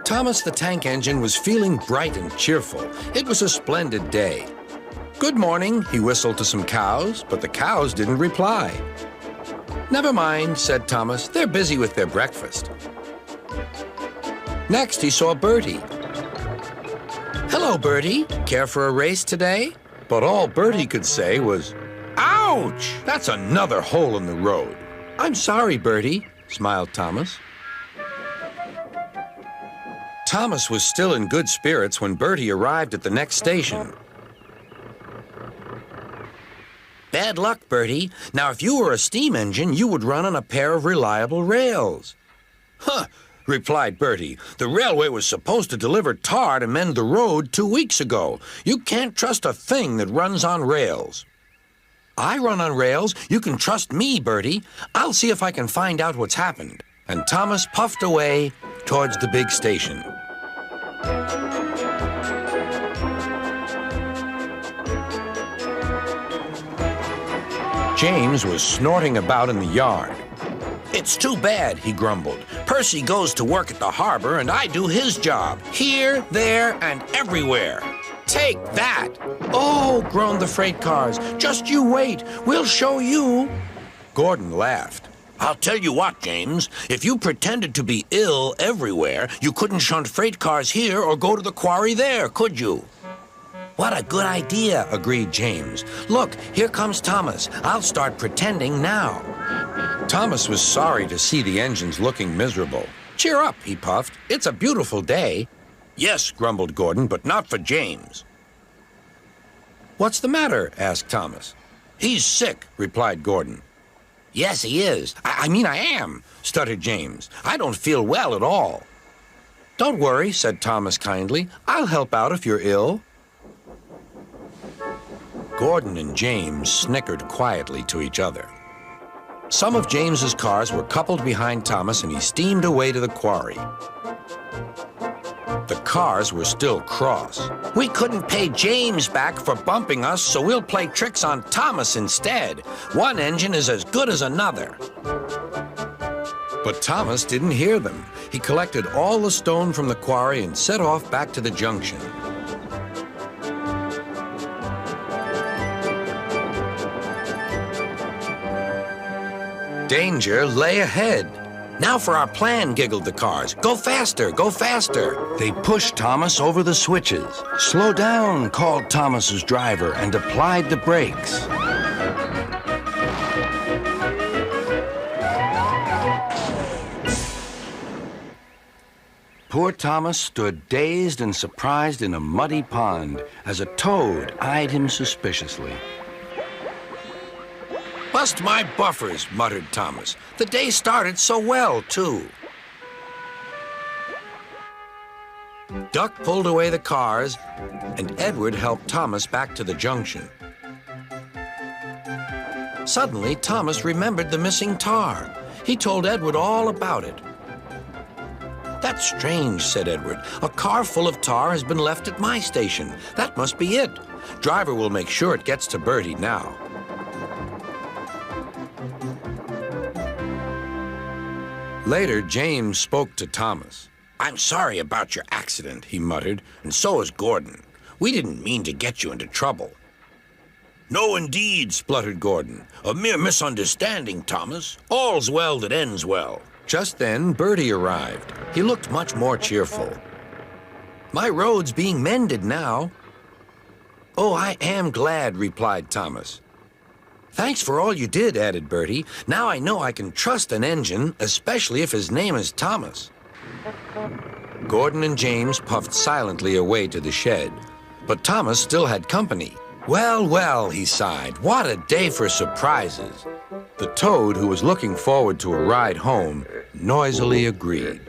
Thomas the Tank Engine was feeling bright and cheerful. It was a splendid day. "Good morning," he whistled to some cows, but the cows didn't reply. "Never mind," said Thomas. "They're busy with their breakfast." Next, he saw Bertie. "Hello, Bertie. Care for a race today?" But all Bertie could say was, "Ouch! That's another hole in the road." "I'm sorry, Bertie," smiled Thomas. Thomas was still in good spirits when Bertie arrived at the next station. "Bad luck, Bertie. Now, if you were a steam engine, you would run on a pair of reliable rails." "Huh," replied Bertie. "The railway was supposed to deliver tar to mend the road 2 weeks ago. You can't trust a thing that runs on rails." "I run on rails. You can trust me, Bertie. I'll see if I can find out what's happened." And Thomas puffed away towards the big station. James was snorting about in the yard. "It's too bad," he grumbled. "Percy goes to work at the harbor and I do his job, here, there, and everywhere. Take that!" "Oh," groaned the freight cars, "just you wait. We'll show you." Gordon laughed. "I'll tell you what, James. If you pretended to be ill everywhere, you couldn't shunt freight cars here or go to the quarry there, could you?" "What a good idea," agreed James. "Look, here comes Thomas. I'll start pretending now." Thomas was sorry to see the engines looking miserable. "Cheer up," he puffed. "It's a beautiful day." "Yes," grumbled Gordon, "but not for James." "What's the matter?" asked Thomas. "He's sick," replied Gordon. "Yes, he is. I mean, I am," stuttered James. "I don't feel well at all." "Don't worry," said Thomas kindly. "I'll help out if you're ill." Gordon and James snickered quietly to each other. Some of James's cars were coupled behind Thomas and he steamed away to the quarry. The cars were still cross. "We couldn't pay James back for bumping us, so we'll play tricks on Thomas instead. One engine is as good as another." But Thomas didn't hear them. He collected all the stone from the quarry and set off back to the junction. Danger lay ahead. "Now for our plan," giggled the cars. "Go faster, go faster." They pushed Thomas over the switches. "Slow down," called Thomas's driver and applied the brakes. Poor Thomas stood dazed and surprised in a muddy pond as a toad eyed him suspiciously. "Bust my buffers," muttered Thomas. "The day started so well, too." Duck pulled away the cars, and Edward helped Thomas back to the junction. Suddenly, Thomas remembered the missing tar. He told Edward all about it. "That's strange," said Edward. "A car full of tar has been left at my station. That must be it. Driver will make sure it gets to Bertie now." Later, James spoke to Thomas. "I'm sorry about your accident," he muttered, "and so is Gordon. We didn't mean to get you into trouble." "No, indeed," spluttered Gordon. "A mere misunderstanding, Thomas. All's well that ends well." Just then, Bertie arrived. He looked much more cheerful. "My road's being mended now." "Oh, I am glad," replied Thomas. "Thanks for all you did," added Bertie. "Now I know I can trust an engine, especially if his name is Thomas." Gordon and James puffed silently away to the shed, but Thomas still had company. "Well, well," he sighed, "what a day for surprises." The toad, who was looking forward to a ride home, noisily agreed.